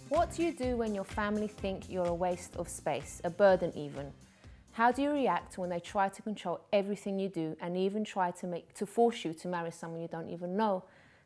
What do you do when your family think you're a waste of space, a burden even? How do you react when they try to control everything you do and even try to force you to marry someone you don't even know?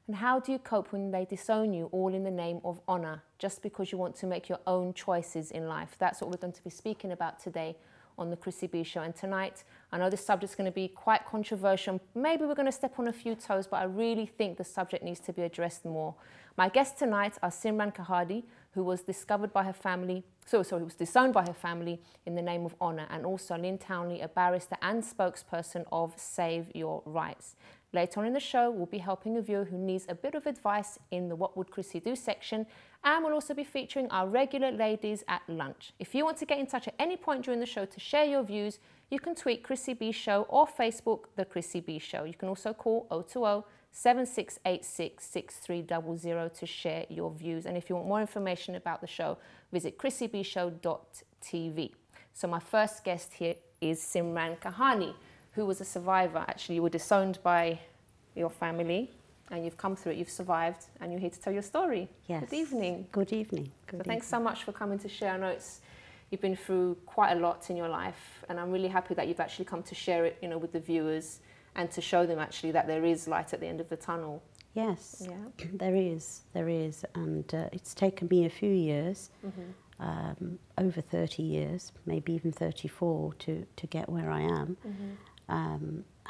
And how do you cope when they disown you all in the name of honor, just because you want to make your own choices in life? That's what we're going to be speaking about today on the Chrissy B Show. And tonight, I know this subject's going to be quite controversial. Maybe we're going to step on a few toes, but I really think the subject needs to be addressed more. My guests tonight are Simran Kahadi, who was discovered by her family, who was disowned by her family in the name of honor, and also Lynn Townley, a barrister and spokesperson of Save Your Rights. Later on in the show, we'll be helping a viewer who needs a bit of advice in the What Would Chrissy Do section, and we'll also be featuring our regular ladies at lunch. If you want to get in touch at any point during the show to share your views, you can tweet Chrissy B Show or Facebook The Chrissy B Show. You can also call 020-7686-6300 to share your views. And if you want more information about the show, visit chrissybshow.tv. So my first guest here is Simran Kahani, who was a survivor. Actually, you were disowned by your family and you've come through it, you've survived, and you're here to tell your story. Yes. Good evening. Good evening. So thanks so much for coming to share. I know you've been through quite a lot in your life, and I'm really happy that you've actually come to share it, with the viewers and to show them actually that there is light at the end of the tunnel. Yes, Yeah. there is, and it's taken me a few years, over 30 years, maybe even 34 to get where I am.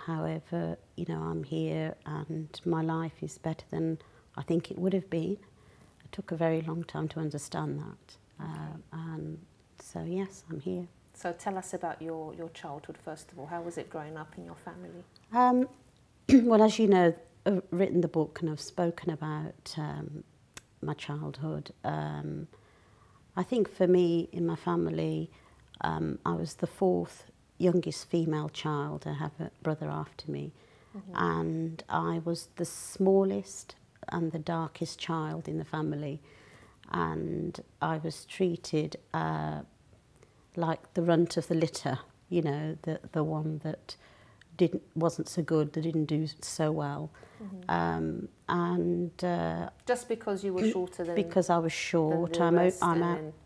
However, I'm here and my life is better than I think it would have been. It took a very long time to understand that. And so, yes, I'm here. So tell us about your childhood, first of all. How was it growing up in your family? Well, as you know, I've written the book and I've spoken about my childhood. I think for me, in my family, I was the fourth youngest female child. I have a brother after me. And I was the smallest and the darkest child in the family. And I was treated like the runt of the litter, the one that wasn't so good, that didn't do so well. Just because you were shorter than... Because I was short. I'm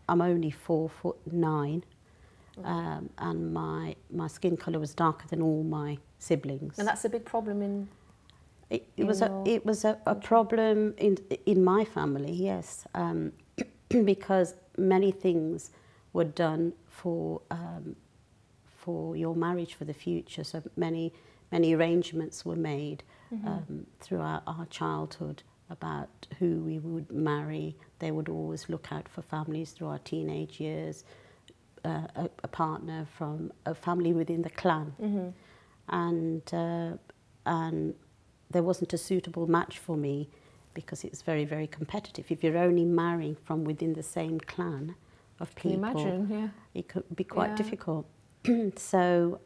only 4'9", and my skin colour was darker than all my siblings. And that's a big problem in... It was a problem in my family, yes, because many things were done for your marriage for the future. So many arrangements were made throughout our childhood about who we would marry. They would always look out for families through our teenage years, a partner from a family within the clan, and there wasn't a suitable match for me because it's very, very competitive. If you're only marrying from within the same clan of people, can you imagine? Yeah. It could be quite difficult. So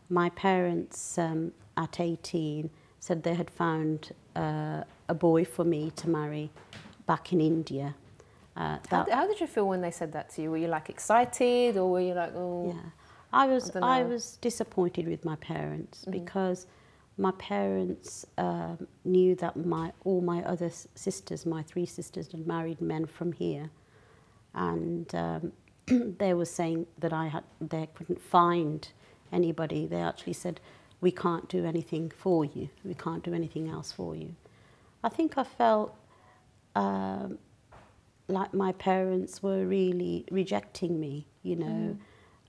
my parents at 18 said they had found a boy for me to marry back in India. How did you feel when they said that to you? Were you like excited, or were you like, oh? Yeah, I was disappointed with my parents because my parents knew that all my other sisters, my three sisters, had married men from here, and they were saying that they couldn't find anybody. They actually said, we can't do anything for you. We can't do anything else for you. I think I felt like my parents were really rejecting me,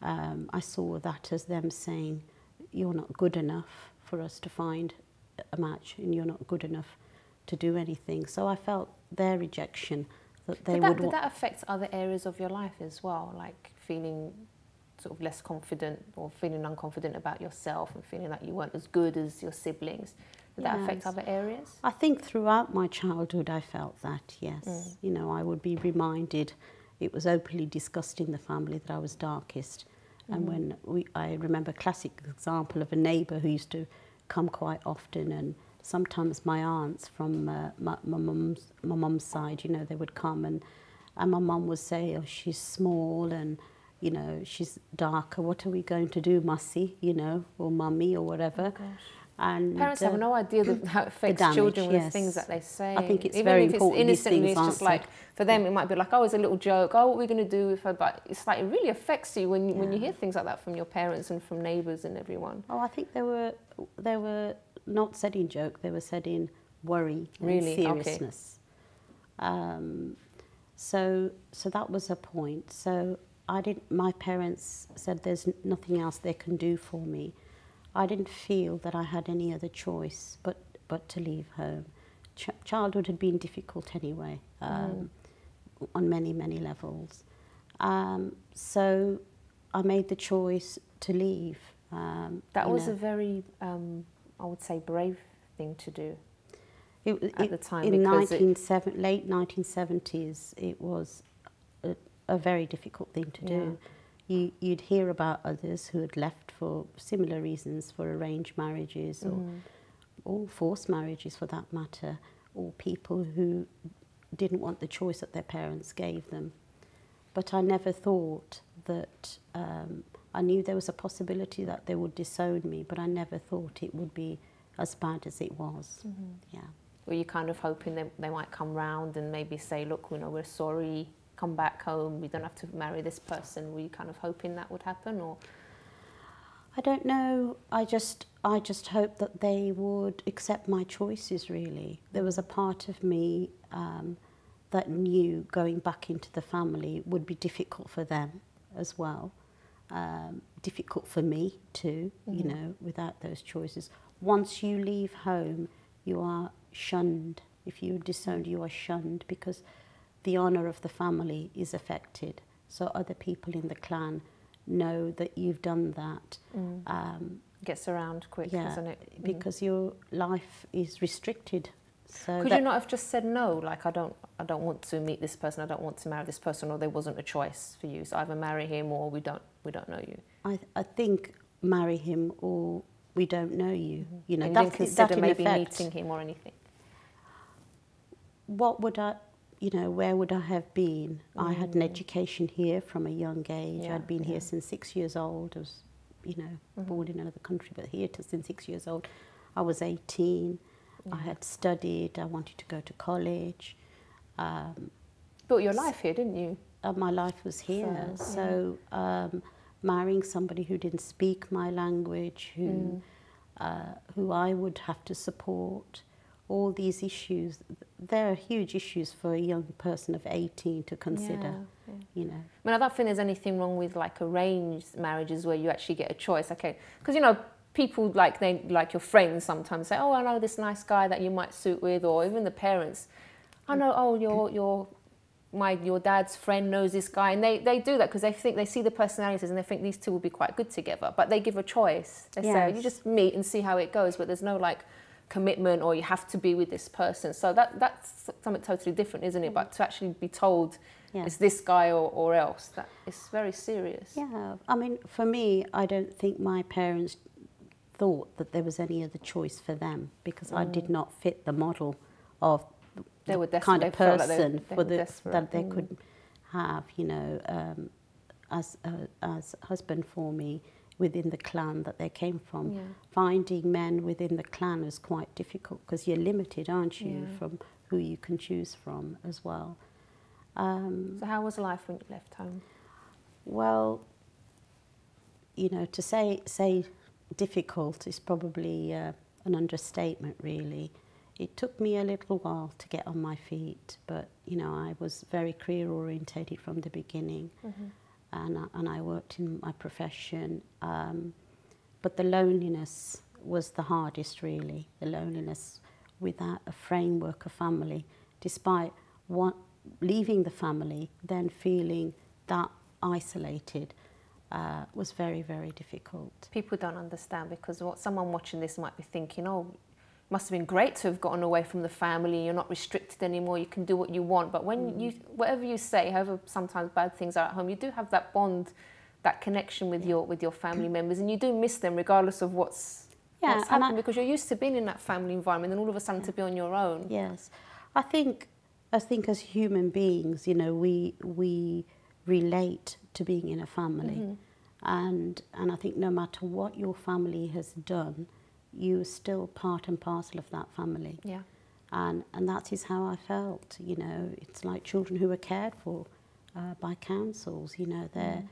I saw that as them saying, you're not good enough for us to find a match, and you're not good enough to do anything. So I felt their rejection, that they would... Did that affect other areas of your life as well, like feeling sort of less confident or feeling unconfident about yourself and feeling like you weren't as good as your siblings? Did that affect other areas? I think throughout my childhood I felt that, yes. I would be reminded, it was openly discussed in the family that I was darkest. And when I remember a classic example of a neighbour who used to come quite often, and sometimes my aunts from my mum's side, they would come, and my mum would say, oh, she's small and, she's darker. What are we going to do, Mussy, or Mummy or whatever? Oh, And parents have no idea how it affects children with things that they say. I think it's even very if important. It's innocently, it's just said. like, for them it might be like, oh, it's a little joke, oh, what are we going to do with her? But it's like, it really affects you when you hear things like that from your parents and from neighbours and everyone. Oh, I think they were not said in joke, they were said in worry and seriousness. Okay. So that was a point. So my parents said there's nothing else they can do for me. I didn't feel that I had any other choice but to leave home. Childhood had been difficult anyway, on many, many levels. So I made the choice to leave. That was a very, I would say, brave thing to do at the time. In late 1970s, it was a very difficult thing to do. You'd hear about others who had left for similar reasons, for arranged marriages or forced marriages for that matter, or people who didn't want the choice that their parents gave them. But I never thought that, I knew there was a possibility that they would disown me, but I never thought it would be as bad as it was. Yeah. Were you kind of hoping they might come round and maybe say, look, we're sorry, come back home, we don't have to marry this person? Were you kind of hoping that would happen, or? I don't know. I just hoped that they would accept my choices, really. There was a part of me that knew going back into the family would be difficult for them as well. Difficult for me too, you know, without those choices. Once you leave home, you are shunned. If you're disowned, you are shunned, because the honour of the family is affected. So other people in the clan know that you've done that. Gets around quick, doesn't it? Because your life is restricted. So could you not have just said no, like, I don't want to meet this person, I don't want to marry this person, or there wasn't a choice for you, so either marry him or we don't know you? I think marry him or we don't know you. You know, and that, you didn't consider that maybe effect, meeting him or anything? What would I, you know, where would I have been? I had an education here from a young age. I'd been here since 6 years old. I was, you know, born in another country, but here since 6 years old. I was 18. I had studied. I wanted to go to college. Built your life here, didn't you? My life was here. So marrying somebody who didn't speak my language, who I would have to support, all these issues, they're huge issues for a young person of 18 to consider, you know. I mean, I don't think there's anything wrong with like arranged marriages where you actually get a choice, okay? Because, you know, people like your friends sometimes say, oh, I know this nice guy that you might suit with, or even the parents, I know, oh, your dad's friend knows this guy, and they do that because they see the personalities and they think these two will be quite good together, but they give a choice. They say, you just meet and see how it goes, but there's no like commitment or you have to be with this person. So that's something totally different, isn't it? But to actually be told it's this guy or else, that is very serious. Yeah, I mean, for me, I don't think my parents thought that there was any other choice for them, because I did not fit the model of the kind of person that they could have, you know, as husband for me within the clan that they came from. Finding men within the clan is quite difficult because you're limited, aren't you, from who you can choose from as well. So how was life when you left home? Well, you know, to say difficult is probably an understatement, really. It took me a little while to get on my feet, but, you know, I was very career-orientated from the beginning, and I worked in my profession. But the loneliness was the hardest, really. The loneliness without a framework of family, despite leaving the family, then feeling that isolated, was very, very difficult. People don't understand, because someone watching this might be thinking, oh, must have been great to have gotten away from the family, you're not restricted anymore, you can do what you want. But when whatever you say, however sometimes bad things are at home, you do have that bond, that connection with your family members, and you do miss them regardless of what's happened, because you're used to being in that family environment, and all of a sudden to be on your own. Yes, I think as human beings, you know, we relate to being in a family, and I think no matter what your family has done, you are still part and parcel of that family. Yeah. And that is how I felt, you know. It's like children who are cared for by councils, you know. They're,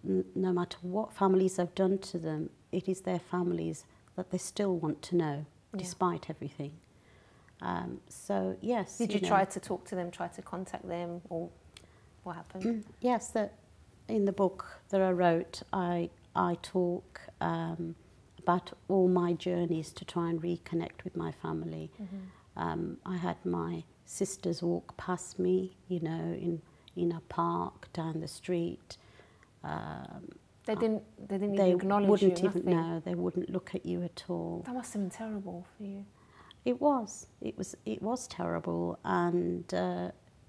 no matter what families have done to them, it is their families that they still want to know, despite everything. So, yes. Did you try to talk to them, try to contact them, or what happened? Yes, that in the book that I wrote, I talk about all my journeys to try and reconnect with my family. I had my sisters walk past me, you know, in a park down the street. They didn't even acknowledge you, nothing? No, they wouldn't look at you at all. That must have been terrible for you. It was terrible, and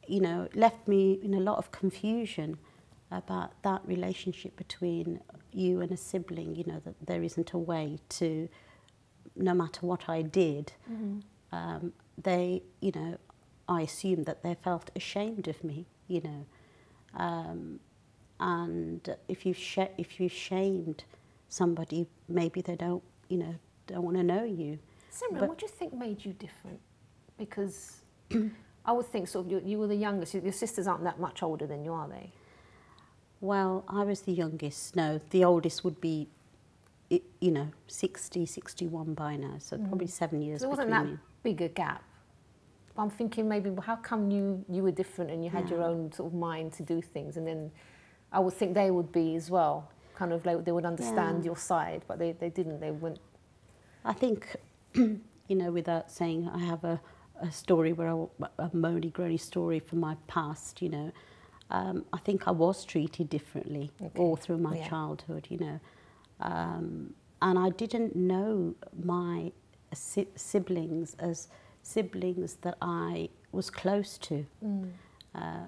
you know, it left me in a lot of confusion about that relationship between you and a sibling. You know, that there isn't a way to, no matter what I did, they, you know, I assumed that they felt ashamed of me. You know, and if you've shamed somebody, maybe they don't, you know, don't want to know you. Simran, what do you think made you different? Because I would think sort of you were the youngest. Your sisters aren't that much older than you, are they? Well, I was the youngest. No, the oldest would be, you know, 60, 61 by now. So probably 7 years. So there wasn't that big a gap. I'm thinking maybe, well, how come you were different and you had your own sort of mind to do things, and then I would think they would be as well. Kind of like they would understand your side, but they didn't. They wouldn't. I think, you know, without saying, I have a story where a moany, groany story from my past, you know. I think I was treated differently all through my childhood, you know. And I didn't know my siblings as siblings that I was close to.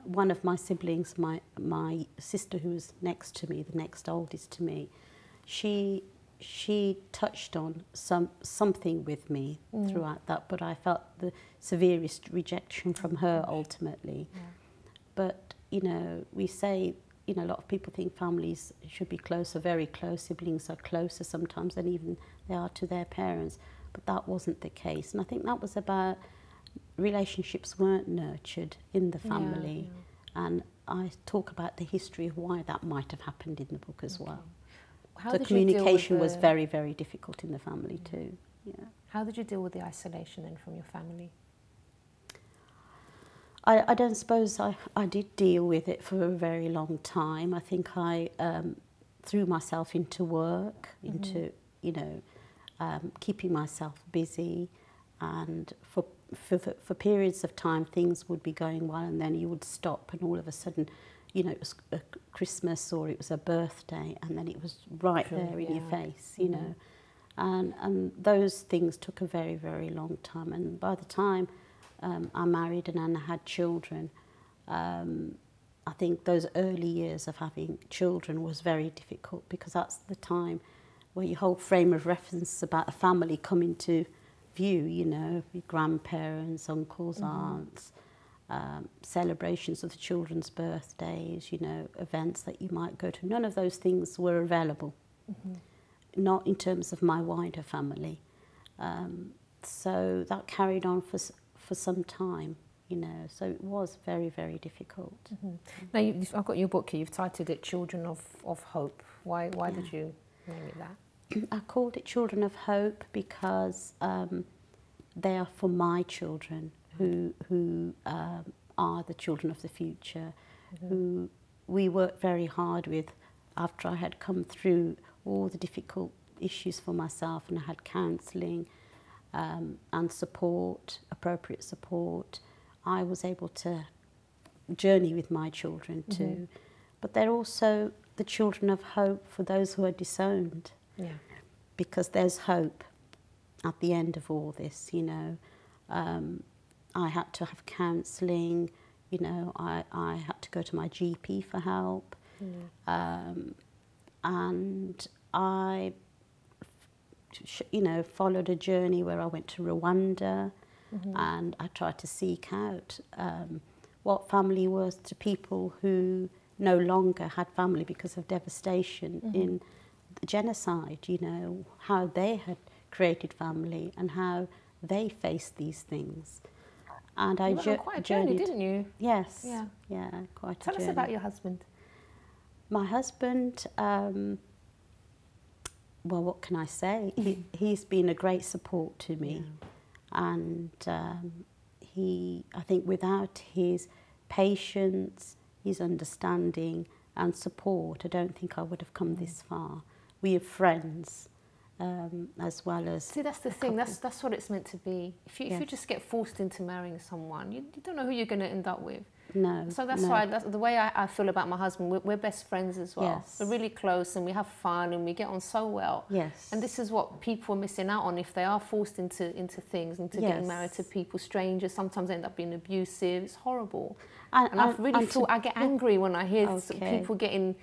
One of my siblings, my sister who was next to me, the next oldest to me, she touched on something with me throughout that, but I felt the severest rejection from her ultimately. But, you know, we say, you know, a lot of people think families should be closer, very close. Siblings are closer sometimes than even they are to their parents, but that wasn't the case. And I think that was about relationships weren't nurtured in the family. And I talk about the history of why that might have happened in the book as well. The communication was very, very difficult in the family too. Yeah. How did you deal with the isolation then from your family? I don't suppose I did deal with it for a very long time. I think I threw myself into work, into, you know, keeping myself busy, and for periods of time things would be going well, and then you would stop, and all of a sudden, you know, it was a Christmas or it was a birthday, and then it was right there in your face, you know. And those things took a very, very long time. And by the time I married and I had children, I think those early years of having children was very difficult, because that's the time where your whole frame of reference about a family come into view, you know, your grandparents, uncles, aunts, celebrations of the children's birthdays, you know, events that you might go to. None of those things were available, not in terms of my wider family. So that carried on for some time, you know, so it was very, very difficult. Now, I've got your book here, you've titled it Children of Hope. Why did you name it that? I called it Children of Hope because they are for my children who are the children of the future, who we worked very hard with after I had come through all the difficult issues for myself, and I had counselling and support, appropriate support. I was able to journey with my children too. But they're also the children of hope for those who are disowned. Because there's hope at the end of all this, you know. I had to have counselling, you know, I had to go to my GP for help. And I, you know, followed a journey where I went to Rwanda, and I tried to seek out what family was to people who no longer had family because of devastation in the genocide, you know, how they had created family and how they face these things. And you went on quite a journey, didn't you? Yes. Yeah. Yeah, quite a Tell journey. us about your husband. My husband, well, what can I say? He's been a great support to me. Yeah. And I think without his patience, his understanding and support, I don't think I would have come this far. We are friends. As well as... See, that's the thing, that's what it's meant to be. If you just get forced into marrying someone, you don't know who you're going to end up with. No. So that's why, that's the way I feel about my husband. We're best friends as well. Yes. We're really close and we have fun and we get on so well. Yes. And this is what people are missing out on if they are forced into things, into getting married to people, strangers. Sometimes they end up being abusive. It's horrible. And I really feel, I get angry when I hear people getting...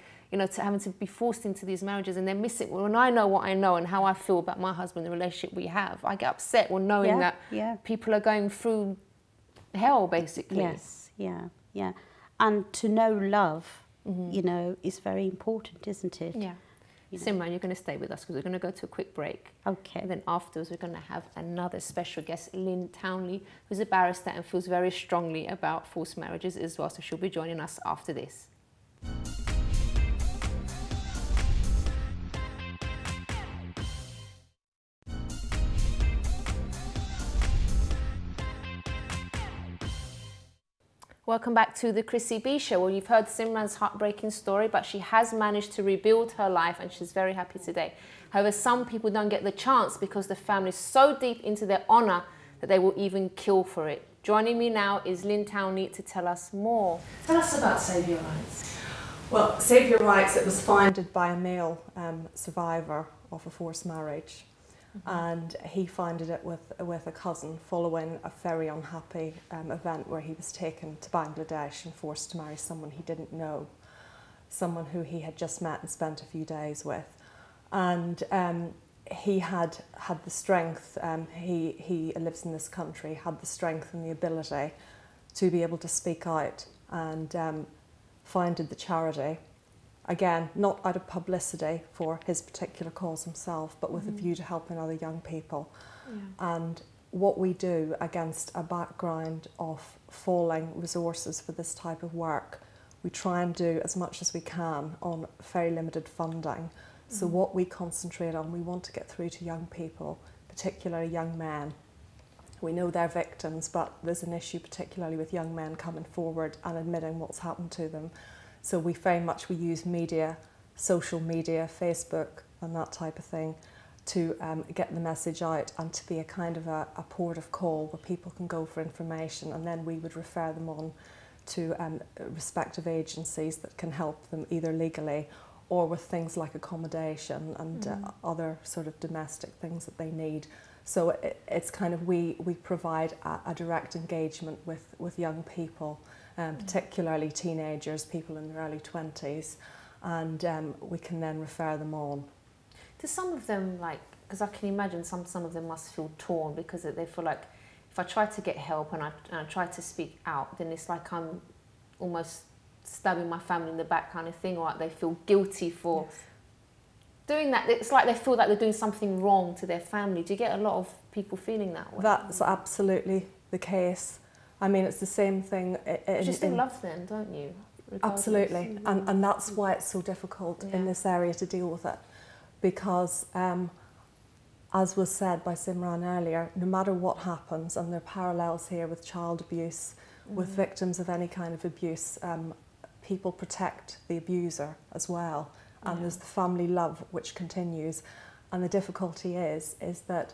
having to be forced into these marriages and then miss it. When I know what I know and how I feel about my husband, the relationship we have, I get upset when knowing that people are going through hell, basically. Yes, yeah. And to know love, is very important, isn't it? Yeah. Simran, you're going to stay with us because we're going to go to a quick break. Okay. And then afterwards, we're going to have another special guest, Lynn Townley, who's a barrister and feels very strongly about forced marriages as well. So she'll be joining us after this. Welcome back to the Chrissy B Show. Well, you've heard Simran's heartbreaking story, but she has managed to rebuild her life and she's very happy today. However, some people don't get the chance because the family is so deep into their honour that they will even kill for it. Joining me now is Lynn Townley to tell us more. Tell us about Save Your Rights. Well, Save Your Rights, it was founded by a male survivor of a forced marriage. And he founded it with a cousin following a very unhappy event where he was taken to Bangladesh and forced to marry someone he didn't know, someone who he had just met and spent a few days with. And he had the strength, he lives in this country, had the strength and the ability to be able to speak out and founded the charity. Again, not out of publicity for his particular cause himself, but with a view to helping other young people. Yeah. And what we do against a background of falling resources for this type of work, we try and do as much as we can on very limited funding. So what we concentrate on, we want to get through to young people, particularly young men. We know they're victims, but there's an issue particularly with young men coming forward and admitting what's happened to them. So we use media, social media, Facebook and that type of thing to get the message out and to be a kind of a port of call where people can go for information, and then we would refer them on to respective agencies that can help them either legally or with things like accommodation and other sort of domestic things that they need. So it's kind of, we provide a direct engagement with young people, particularly teenagers, people in their early 20s, and we can then refer them on. Do some of them, because I can imagine some of them must feel torn because they feel like if I try to get help and I try to speak out, then it's like I'm almost stabbing my family in the back kind of thing, or like they feel guilty for doing that. It's like they feel like they're doing something wrong to their family. Do you get a lot of people feeling that way? That's absolutely the case. I mean, it's the same thing. You still love them, don't you? Regardless. Absolutely, and that's why it's so difficult in this area to deal with it, because as was said by Simran earlier, no matter what happens, and there are parallels here with child abuse, with victims of any kind of abuse, people protect the abuser as well, and there's the family love which continues, and the difficulty is that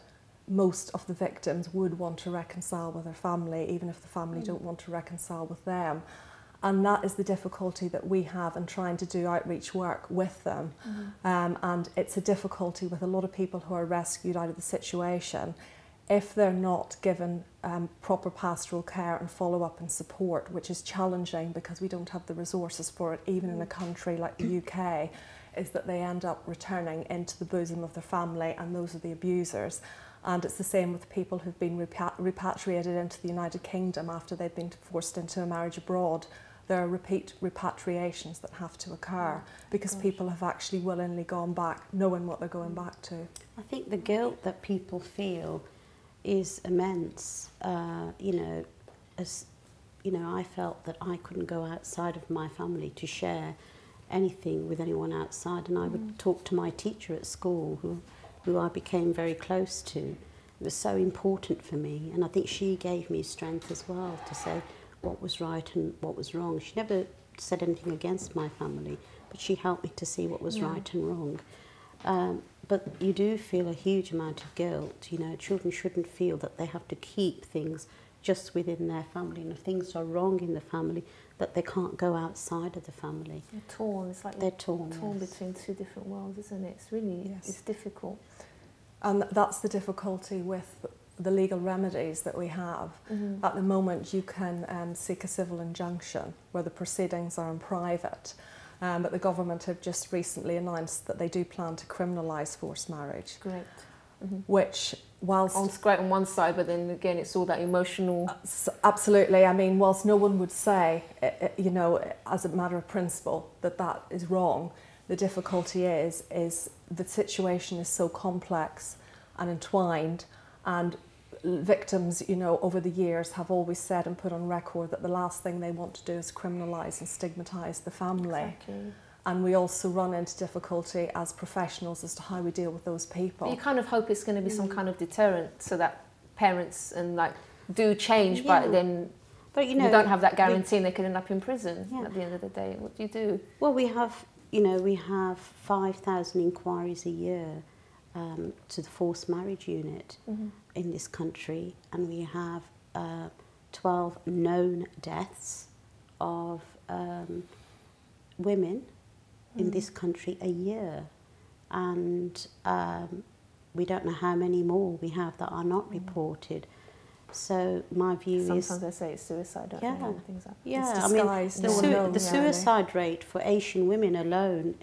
most of the victims would want to reconcile with their family, even if the family don't want to reconcile with them. And that is the difficulty that we have in trying to do outreach work with them. And it's a difficulty with a lot of people who are rescued out of the situation. If they're not given proper pastoral care and follow-up and support, which is challenging because we don't have the resources for it, even in a country like the UK, is that they end up returning into the bosom of their family, and those are the abusers. And it's the same with people who've been repatriated into the United Kingdom after they've been forced into a marriage abroad. there are repeat repatriations that have to occur because people have actually willingly gone back, knowing what they're going back to. I think the guilt that people feel is immense. You know, as you know, I felt that I couldn't go outside of my family to share anything with anyone outside, and I would talk to my teacher at school, who I became very close to. It was so important for me, and I think she gave me strength as well to say what was right and what was wrong. She never said anything against my family, but she helped me to see what was right and wrong. But you do feel a huge amount of guilt. You know, children shouldn't feel that they have to keep things just within their family, and if things are wrong in the family, that they can't go outside of the family. They're torn. It's like they're torn between two different worlds, isn't it? It's really it's difficult. And that's the difficulty with the legal remedies that we have. At the moment, you can seek a civil injunction where the proceedings are in private, but the government have just recently announced that they do plan to criminalise forced marriage. Great. Which, whilst... It's great on one side, but then again, it's all that emotional... Absolutely. I mean, whilst no one would say, you know, as a matter of principle, that that is wrong, the difficulty is the situation is so complex and entwined, and victims, you know, over the years have always said and put on record that the last thing they want to do is criminalise and stigmatise the family. Exactly. And we also run into difficulty as professionals as to how we deal with those people. But you kind of hope it's going to be some kind of deterrent so that parents do change, but then you know, don't have that guarantee and they could end up in prison at the end of the day. What do you do? Well, we have 5,000 inquiries a year to the forced marriage unit in this country, and we have 12 known deaths of women in this country a year, and we don't know how many more we have that are not reported. So my view is... Sometimes they say it's suicide, don't they? And things like that. It's I mean, disguised. the suicide rate for Asian women alone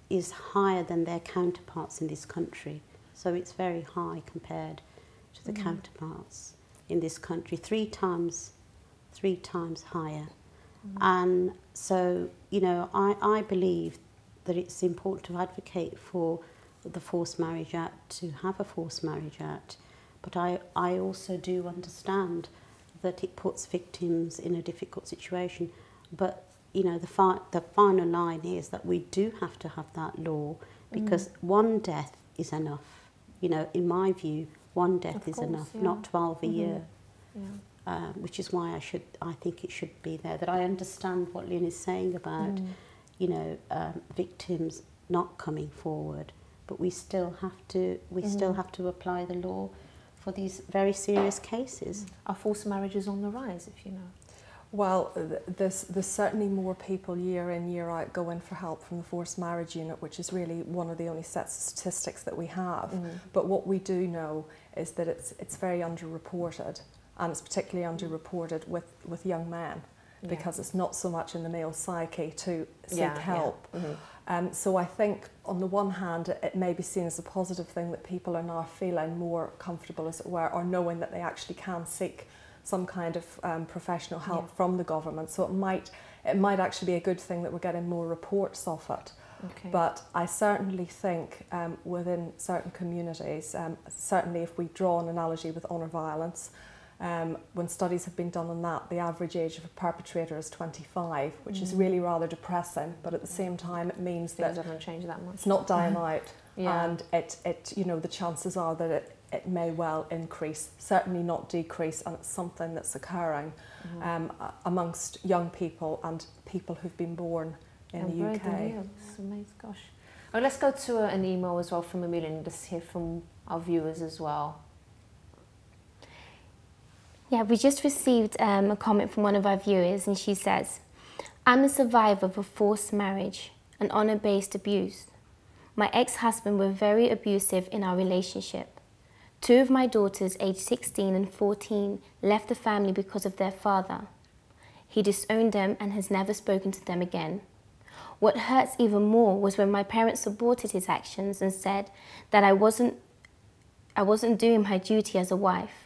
is higher than their counterparts in this country. So it's very high compared to the counterparts in this country, three times higher. And so, you know, I believe that it's important to advocate for the Forced Marriage Act, to have a Forced Marriage Act, but I also do understand that it puts victims in a difficult situation. But, you know, the final line is that we do have to have that law, because one death is enough. You know, in my view, one death is enough, not 12 a year. Which is why I think it should be there. That I understand what Lynn is saying about, you know, victims not coming forward, but we still have to apply the law for these very serious cases. Are forced marriages on the rise, if you know? Well, there's certainly more people year in, year out go in for help from the forced marriage unit, which is really one of the only sets of statistics that we have. But what we do know is that it's very underreported. And it's particularly underreported with young men, because it's not so much in the male psyche to seek help. So I think on the one hand it may be seen as a positive thing that people are now feeling more comfortable, as it were, or knowing that they actually can seek some kind of professional help from the government. So it might actually be a good thing that we're getting more reports of it. But I certainly think within certain communities, certainly if we draw an analogy with honour violence, when studies have been done on that, the average age of a perpetrator is 25, which is really rather depressing. But at the same time, it means that doesn't change that much. It's not dying out, and it you know, the chances are that it may well increase, certainly not decrease, and it's something that's occurring amongst young people and people who've been born in the UK. It's amazing, gosh. Oh, let's go to an email as well from Amelia, and just hear from our viewers as well. Yeah, we just received a comment from one of our viewers, and she says, I'm a survivor of a forced marriage and honour-based abuse. My ex-husband were very abusive in our relationship. 2 of my daughters, aged 16 and 14, left the family because of their father. He disowned them and has never spoken to them again. What hurts even more was when my parents supported his actions and said that I wasn't doing my duty as a wife.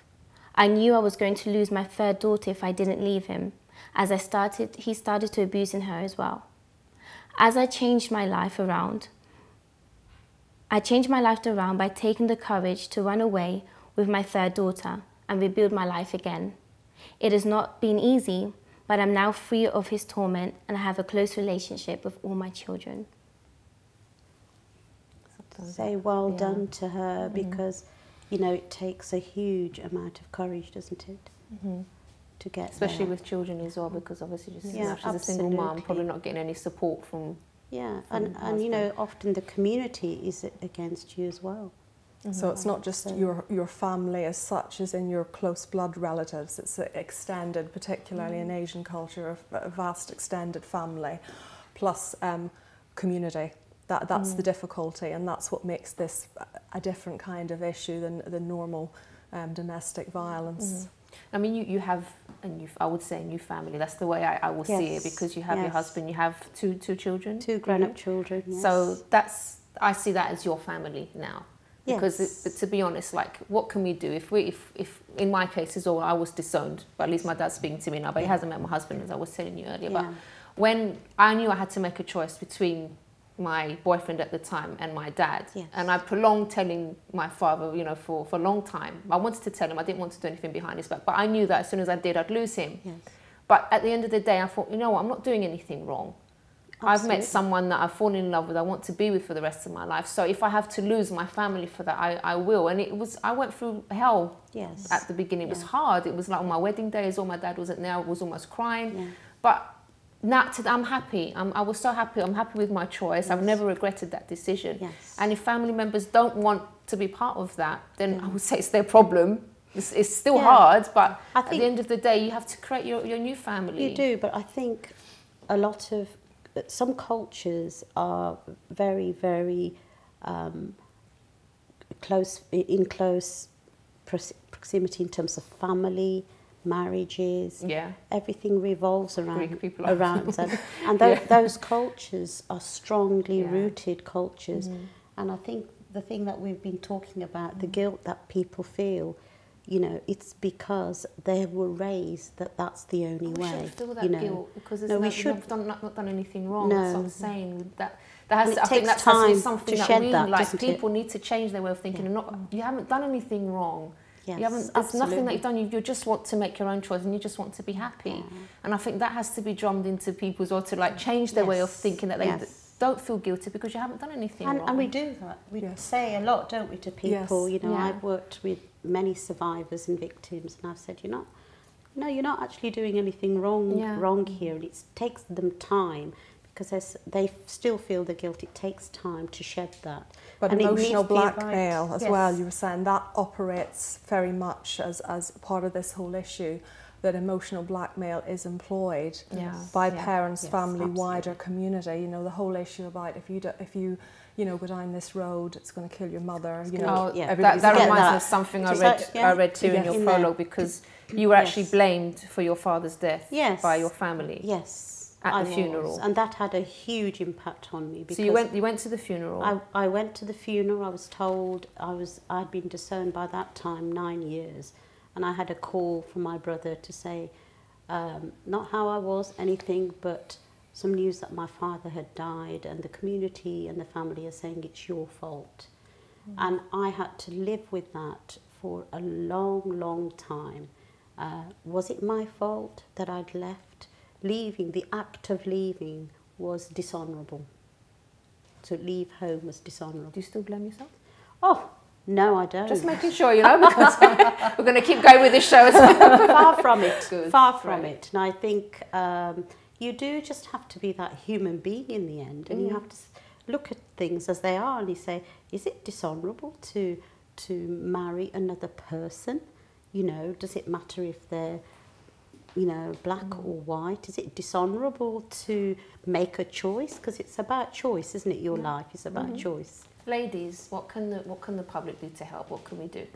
I knew I was going to lose my 3rd daughter if I didn't leave him. as he started to abusing her as well. As I changed my life around, by taking the courage to run away with my third daughter and rebuild my life again. It has not been easy, but I'm now free of his torment and I have a close relationship with all my children. Say well done to her, because, you know, it takes a huge amount of courage, doesn't it? To get Especially there. with children as well, because obviously just, Yeah, she's a single mum, absolutely. probably not getting any support from... Yeah, and you know, often the community is against you as well. So it's not just your family as such, as in your close blood relatives, it's extended, particularly in Asian culture, a vast extended family, plus community. That's the difficulty, and that's what makes this a different kind of issue than the normal domestic violence. I mean, you have, I would say, a new family. That's the way I will see it, because you have your husband, you have two children. 2 grown-up children, yes. So I see that as your family now. Because to be honest, like, what can we do? If in my case as well, I was disowned, but at least my dad's speaking to me now, but he hasn't met my husband, as I was telling you earlier. But when I knew I had to make a choice between my boyfriend at the time and my dad, and I prolonged telling my father, you know, for a long time. I wanted to tell him, I didn't want to do anything behind his back, but I knew that as soon as I did, I'd lose him. But at the end of the day, I thought, you know what, I'm not doing anything wrong. I've met someone that I've fallen in love with, I want to be with for the rest of my life. So if I have to lose my family for that, I will. And I went through hell at the beginning. It was hard. It was like on my wedding days, all my dad wasn't there, I was almost crying. But now I'm happy. I was so happy. I'm happy with my choice. I've never regretted that decision. And if family members don't want to be part of that, then I would say it's their problem. It's still hard, but at the end of the day, you have to create your new family. You do, but I think a lot of... Some cultures are very, very close proximity in terms of family, marriages. Everything revolves around them. And those cultures are strongly rooted cultures. And I think the thing that we've been talking about, the guilt that people feel, you know, it's because they were raised that that's the only way. We shouldn't feel that guilt, because we've not done anything wrong. No. That's what I'm saying. I think that has to be something that we, like, people need to change their way of thinking. And not, you haven't done anything wrong. There's nothing that you've done. You just want to make your own choice, and you just want to be happy. And I think that has to be drummed into people as well, to like change their way of thinking, that they don't feel guilty because you haven't done anything wrong. And we do that. We say a lot, don't we, to people? You know, I've worked with many survivors and victims, and I've said, you're not actually doing anything wrong here. And it takes them time, because they still feel the guilt. It takes time to shed that. But and emotional blackmail as well, you were saying, that operates very much as part of this whole issue, that emotional blackmail is employed by parents, family, wider community. You know, the whole issue about if you go down this road, it's going to kill your mother. You know, that reminds me of something I read too in your prologue, because you were actually blamed for your father's death by your family. At the funeral. And that had a huge impact on me. Because so you went to the funeral? I went to the funeral. I was told I'd been disowned by that time 9 years. And I had a call from my brother to say, not how I was, anything, but some news that my father had died, and the community and the family are saying it's your fault. And I had to live with that for a long, long time. Was it my fault that I'd left? Leaving, the act of leaving was dishonourable. To leave home was dishonourable. Do you still blame yourself? Oh, no, I don't. Just making sure, because we're going to keep going with this show as well. Far from it. Far from it. And I think you do just have to be that human being in the end, and you have to look at things as they are, and you say, is it dishonourable to marry another person? You know, does it matter if they're, you know, black or white? Is it dishonourable to make a choice? Because it's about choice, isn't it? Your life is about choice. Ladies, what can the public do to help? What can we do?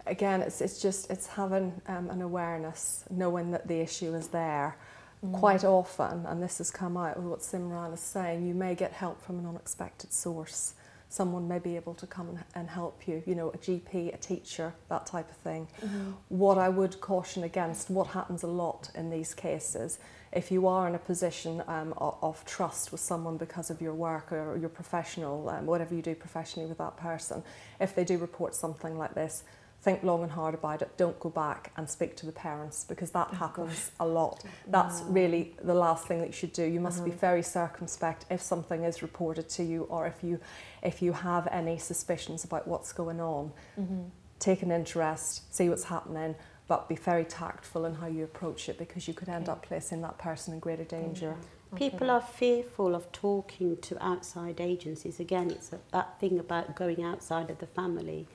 Again, it's having an awareness, knowing that the issue is there. Quite often, and this has come out with what Simran is saying, you may get help from an unexpected source. someone may be able to come and help you, you know, a GP, a teacher, that type of thing. What I would caution against, what happens a lot in these cases, if you are in a position of trust with someone because of your work or your professional, whatever you do professionally with that person, if they do report something like this, think long and hard about it. Don't go back and speak to the parents, because that happens a lot. That's really the last thing that you should do. You must be very circumspect if something is reported to you, or if you have any suspicions about what's going on. Take an interest, see what's happening, but be very tactful in how you approach it, because you could end up placing that person in greater danger. People are fearful of talking to outside agencies. Again, it's that thing about going outside of the family.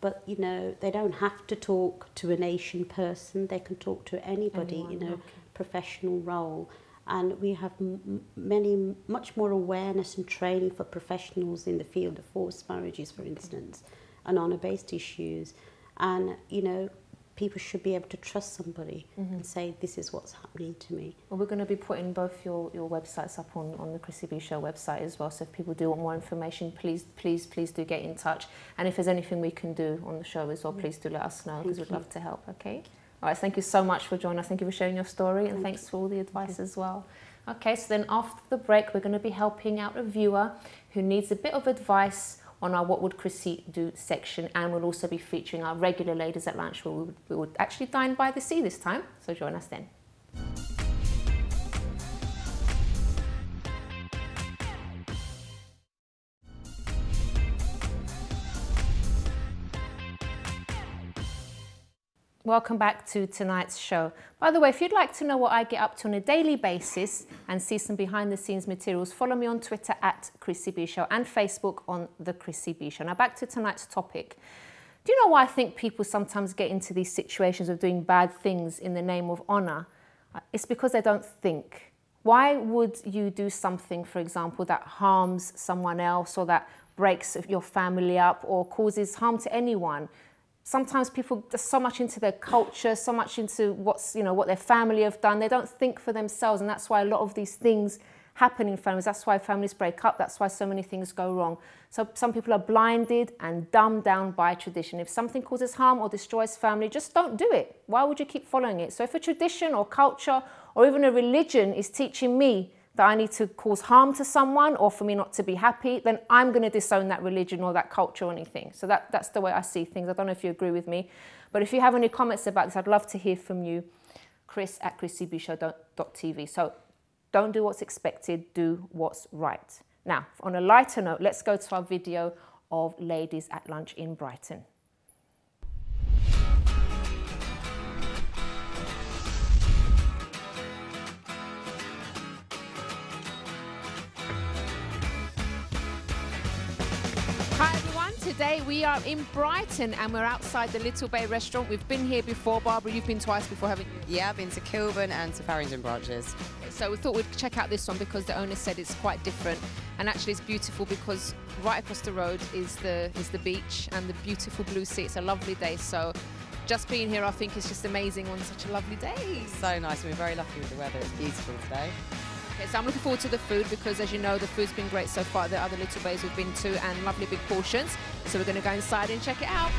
But, you know, they don't have to talk to an Asian person. They can talk to anybody in a professional role. And we have much more awareness and training for professionals in the field of forced marriages, for instance, and honour-based issues. And, you know, people should be able to trust somebody and say, this is what's happening to me. Well, we're going to be putting both your websites up on the Chrissy B Show website as well, so if people do want more information, please do get in touch. And if there's anything we can do on the show as well, please do let us know, because we'd love to help, okay? All right, thank you so much for joining us. Thank you for sharing your story, and thanks for all the advice as well. Okay, so then after the break, we're going to be helping out a viewer who needs a bit of advice on our What Would Chrissy Do section, and we'll also be featuring our regular Ladies at Lunch, where we would actually dine by the sea this time, so join us then. Welcome back to tonight's show. By the way, if you'd like to know what I get up to on a daily basis and see some behind the scenes materials, follow me on Twitter at Chrissy B Show and Facebook on The Chrissy B Show. Now back to tonight's topic. Do you know why I think people sometimes get into these situations of doing bad things in the name of honour? It's because they don't think. Why would you do something, for example, that harms someone else, or that breaks your family up, or causes harm to anyone? Sometimes people are so much into their culture, so much into what their family have done. They don't think for themselves, and that's why a lot of these things happen in families. That's why families break up. That's why so many things go wrong. So some people are blinded and dumbed down by tradition. If something causes harm or destroys family, just don't do it. Why would you keep following it? So if a tradition or culture or even a religion is teaching me that I need to cause harm to someone or for me not to be happy, then I'm going to disown that religion or that culture or anything. So that's the way I see things. I don't know if you agree with me. But if you have any comments about this, I'd love to hear from you. Chris at chrissybshow.tv. So don't do what's expected, do what's right. Now, on a lighter note, let's go to our video of Ladies at Lunch in Brighton. Hi everyone, today we are in Brighton and we're outside the Little Bay restaurant. We've been here before. Barbara, you've been twice before, haven't you? Yeah, I've been to Kilburn and to Farringdon branches. So we thought we'd check out this one because the owner said it's quite different, and actually it's beautiful because right across the road is the beach and the beautiful blue sea. It's a lovely day, so just being here I think is just amazing on such a lovely day. So nice, we're very lucky with the weather. It's beautiful today. Okay, so I'm looking forward to the food because, as you know, the food's been great so far. The other Little Bays we've been to, and lovely big portions. So we're going to go inside and check it out.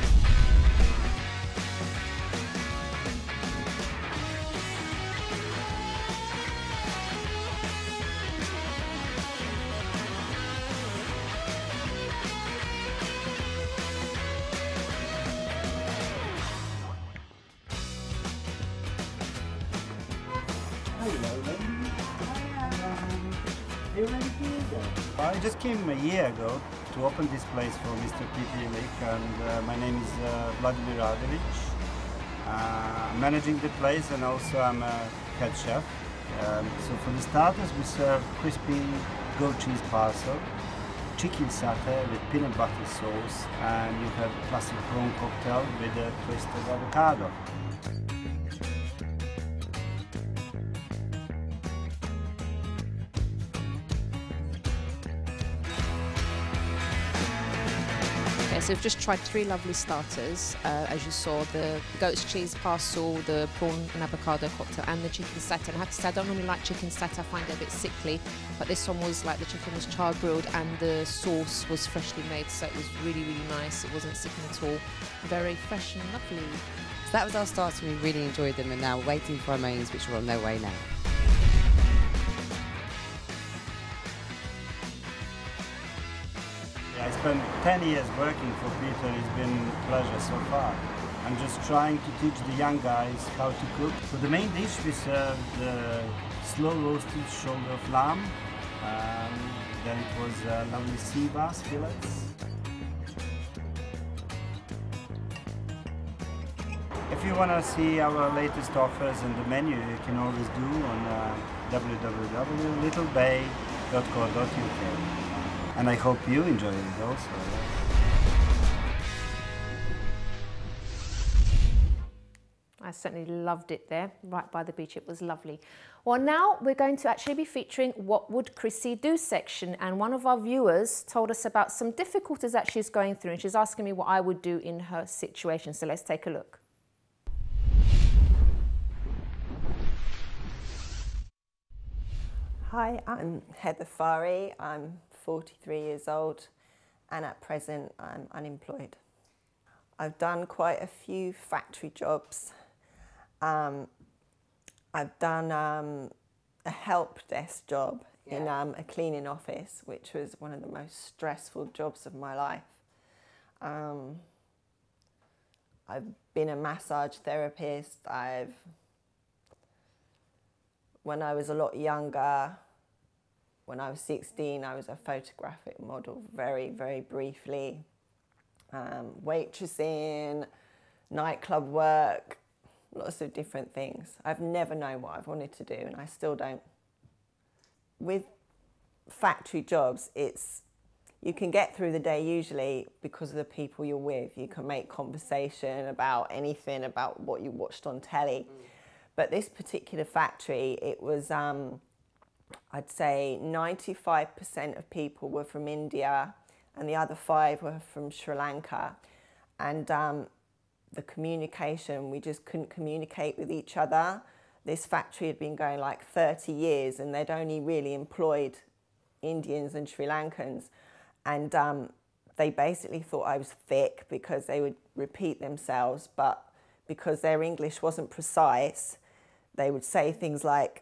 I just came a year ago to open this place for Mr. P.P. Lick, and my name is Vladimir Radevich. I'm managing the place, and also I'm a head chef. So for the starters, we serve crispy goat cheese parcel, chicken satay with peanut butter sauce, and you have a classic prawn cocktail with a twist of avocado. so we've just tried 3 lovely starters. As you saw, the goat's cheese parcel, the prawn and avocado cocktail, and the chicken satay. And I have to say, I don't normally like chicken satay, I find it a bit sickly, but this one was like, the chicken was char grilled and the sauce was freshly made, so it was really, really nice. It wasn't sickening at all. Very fresh and lovely. So that was our starter. We really enjoyed them, and now we're waiting for our mains, which are on their way now. I spent 10 years working for Peter. It's been a pleasure so far. I'm just trying to teach the young guys how to cook. So the main dish, we served the slow roasted shoulder of lamb. Then it was lovely sea bass fillets. If you want to see our latest offers and the menu, you can always do on www.littlebay.co.uk. And I hope you enjoy it also. I certainly loved it there, right by the beach. It was lovely. Well, now we're going to actually be featuring What Would Chrissy Do section. And one of our viewers told us about some difficulties that she's going through. And she's asking me what I would do in her situation. So let's take a look. Hi, I'm Heather Farry. I'm 43 years old and at present I'm unemployed. I've done quite a few factory jobs. I've done a help desk job in a cleaning office, which was one of the most stressful jobs of my life. I've been a massage therapist. When I was a lot younger, when I was 16, I was a photographic model, very, very briefly. Waitressing, nightclub work, lots of different things. I've never known what I've wanted to do, and I still don't. With factory jobs, you can get through the day usually because of the people you're with. You can make conversation about anything, about what you watched on telly. But this particular factory, it was, I'd say 95% of people were from India and the other 5 were from Sri Lanka. And the communication, we just couldn't communicate with each other. This factory had been going like 30 years and they'd only really employed Indians and Sri Lankans. And they basically thought I was thick because they would repeat themselves, but because their English wasn't precise, they would say things like,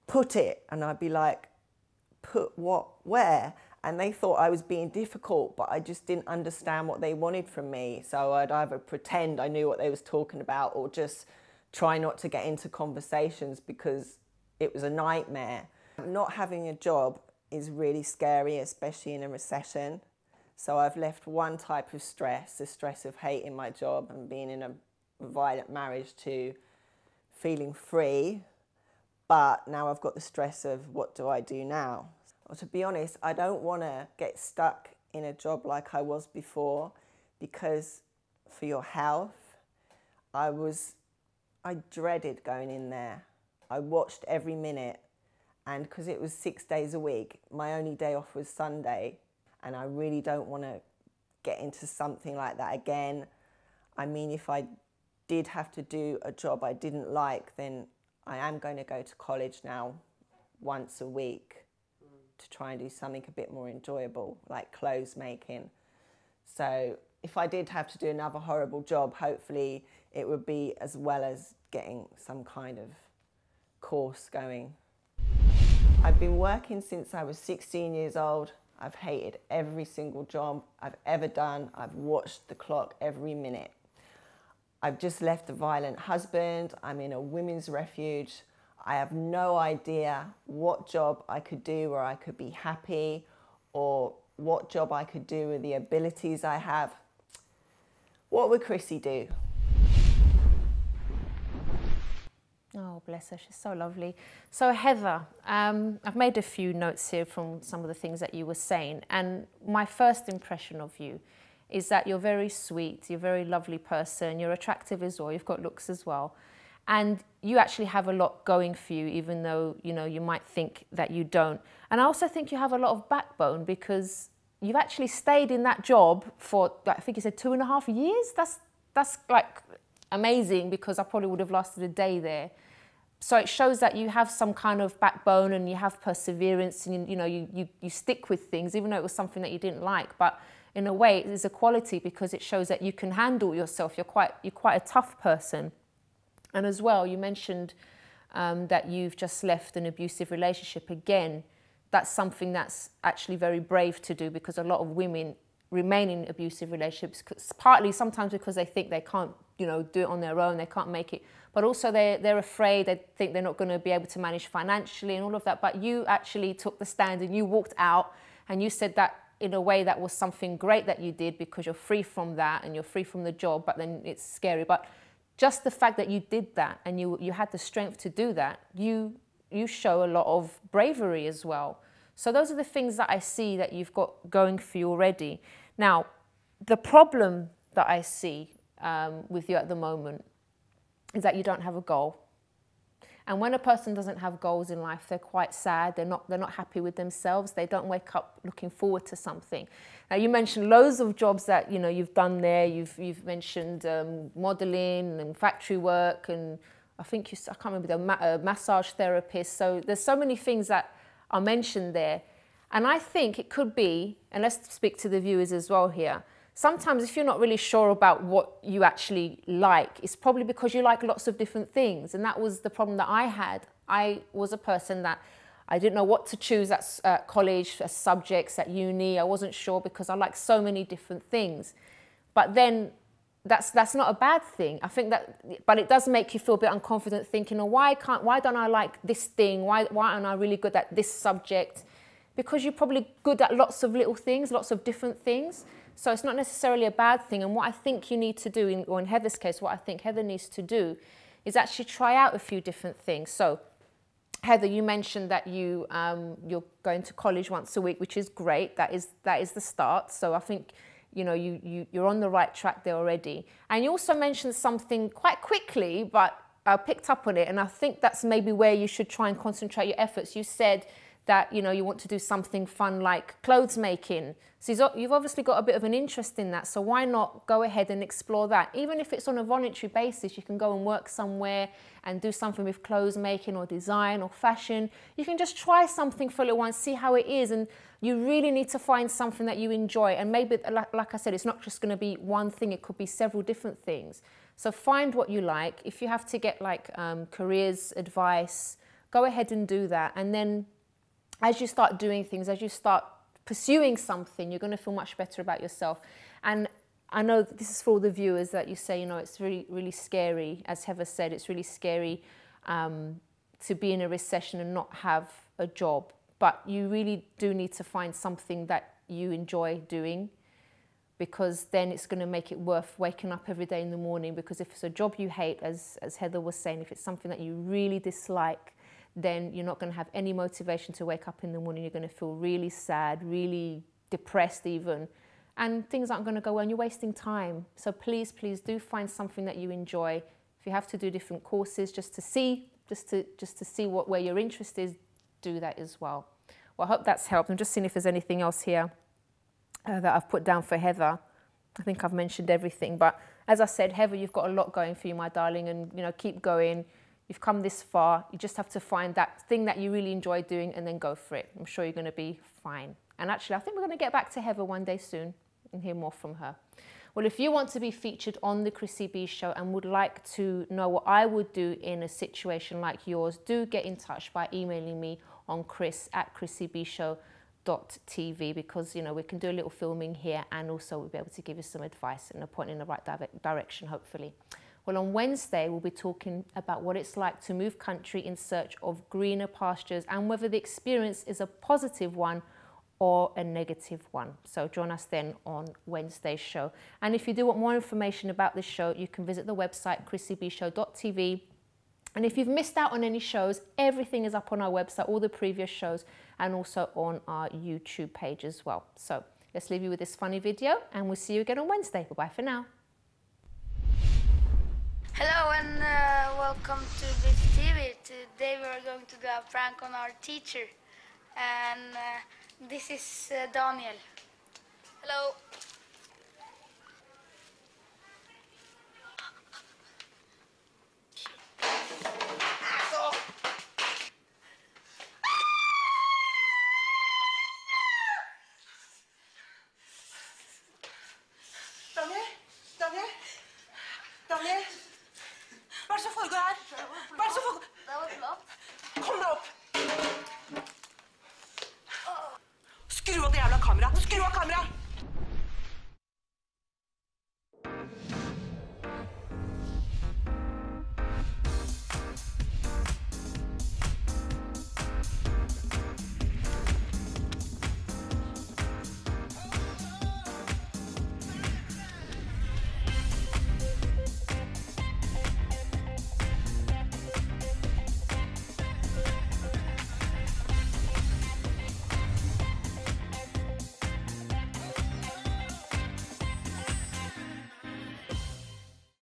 "Put it," and I'd be like, "Put what, where?" And they thought I was being difficult, but I just didn't understand what they wanted from me. So I'd either pretend I knew what they was talking about or just try not to get into conversations because it was a nightmare. Not having a job is really scary, especially in a recession. So I've left one type of stress, the stress of hating my job and being in a violent marriage, to feeling free. But now I've got the stress of what do I do now? Well, to be honest, I don't want to get stuck in a job like I was before, because for your health, I dreaded going in there. I watched every minute, and because it was 6 days a week, my only day off was Sunday, and I really don't want to get into something like that again. I mean, if I did have to do a job I didn't like, then I am going to go to college now once a week to try and do something a bit more enjoyable, like clothes making. So if I did have to do another horrible job, hopefully it would be as well as getting some kind of course going. I've been working since I was 16 years old. I've hated every single job I've ever done. I've watched the clock every minute. I've just left a violent husband. I'm in a women's refuge. I have no idea what job I could do where I could be happy, or what job I could do with the abilities I have. What would Chrissy do? Oh, bless her, she's so lovely. So Heather, I've made a few notes here from some of the things that you were saying, and my first impression of you is that you're very sweet, you're a very lovely person, you're attractive as well, you've got looks as well. And you actually have a lot going for you, even though, you know, you might think that you don't. And I also think you have a lot of backbone, because you've actually stayed in that job for, I think you said 2.5 years. That's like amazing, because I probably would have lasted a day there. So it shows that you have some kind of backbone and you have perseverance, and you stick with things, even though it was something that you didn't like. But in a way, it is a quality, because it shows that you can handle yourself. You're quite a tough person. And as well, you mentioned that you've just left an abusive relationship. Again, that's something that's actually very brave to do, because a lot of women remain in abusive relationships, partly sometimes because they think they can't, do it on their own, they can't make it, but also they're afraid, they think they're not going to be able to manage financially and all of that. But you actually took the stand and you walked out, and you said that in a way that was something great that you did, because you're free from that and you're free from the job, but then it's scary. But just the fact that you did that and you had the strength to do that, you show a lot of bravery as well. So those are the things that I see that you've got going for you already. Now, the problem that I see with you at the moment is that you don't have a goal. And when a person doesn't have goals in life, they're quite sad. They're not happy with themselves. They don't wake up looking forward to something. Now, you mentioned loads of jobs that you've done there. You've mentioned modeling and factory work, and I can't remember, the massage therapist. So there's so many things that are mentioned there. And I think it could be, and let's speak to the viewers as well here, sometimes if you're not really sure about what you actually like, it's probably because you like lots of different things. And that was the problem that I had. I was a person that I didn't know what to choose at college, as subjects, at uni. I wasn't sure, because I like so many different things. But then that's not a bad thing. I think that, but it does make you feel a bit unconfident, thinking, oh, why don't I like this thing? Why aren't I really good at this subject? Because you're probably good at lots of little things, lots of different things. So it's not necessarily a bad thing. And what I think you need to do, or in Heather's case, what I think Heather needs to do, is actually try out a few different things. So Heather, you mentioned that you're going to college once a week, which is great. That is the start. So I think you're on the right track there already. And you also mentioned something quite quickly, but I picked up on it, and I think that's maybe where you should try and concentrate your efforts. You said that you want to do something fun like clothes making. So you've obviously got a bit of an interest in that, so why not go ahead and explore that? Even if it's on a voluntary basis, you can go and work somewhere and do something with clothes making or design or fashion. You can just try something for a little while and see how it is, and you really need to find something that you enjoy. And maybe, like I said, it's not just going to be one thing, it could be several different things. So find what you like. If you have to get careers advice, go ahead and do that. And then as you start doing things, as you start pursuing something, you're going to feel much better about yourself. And I know this is for all the viewers that you say, it's really, really scary. As Heather said, it's really scary to be in a recession and not have a job. But you really do need to find something that you enjoy doing, because then it's going to make it worth waking up every day in the morning. Because if it's a job you hate, as Heather was saying, if it's something that you really dislike, then you're not going to have any motivation to wake up in the morning. You're going to feel really sad, really depressed even, and things aren't going to go well, and you're wasting time. So please, please do find something that you enjoy. If you have to do different courses just to see where your interest is, do that as well. Well, I hope that's helped. I'm just seeing if there's anything else here that I've put down for Heather. I think I've mentioned everything, but as I said, Heather, you've got a lot going for you, my darling, and keep going. You've come this far. You just have to find that thing that you really enjoy doing and then go for it. I'm sure you're going to be fine. And actually, I think we're going to get back to Heather one day soon and hear more from her. Well, if you want to be featured on the Chrissy B Show and would like to know what I would do in a situation like yours, do get in touch by emailing me on chris@chrissybshow.tv, because we can do a little filming here, and also we'll be able to give you some advice and a point in the right direction, hopefully. Well, on Wednesday, we'll be talking about what it's like to move country in search of greener pastures, and whether the experience is a positive one or a negative one. So join us then on Wednesday's show. And if you do want more information about this show, you can visit the website chrissybshow.tv. And if you've missed out on any shows, everything is up on our website, all the previous shows, and also on our YouTube page as well. So let's leave you with this funny video, and we'll see you again on Wednesday. Bye-bye for now. Hello and welcome to this TV. Today we are going to do a prank on our teacher, and this is Daniel. Hello. Daniel? Hva er det som foregår her? Hva er det som foregår? Det var flott. Kom deg opp! Skru av det jævla kameraet! Skru av kameraet!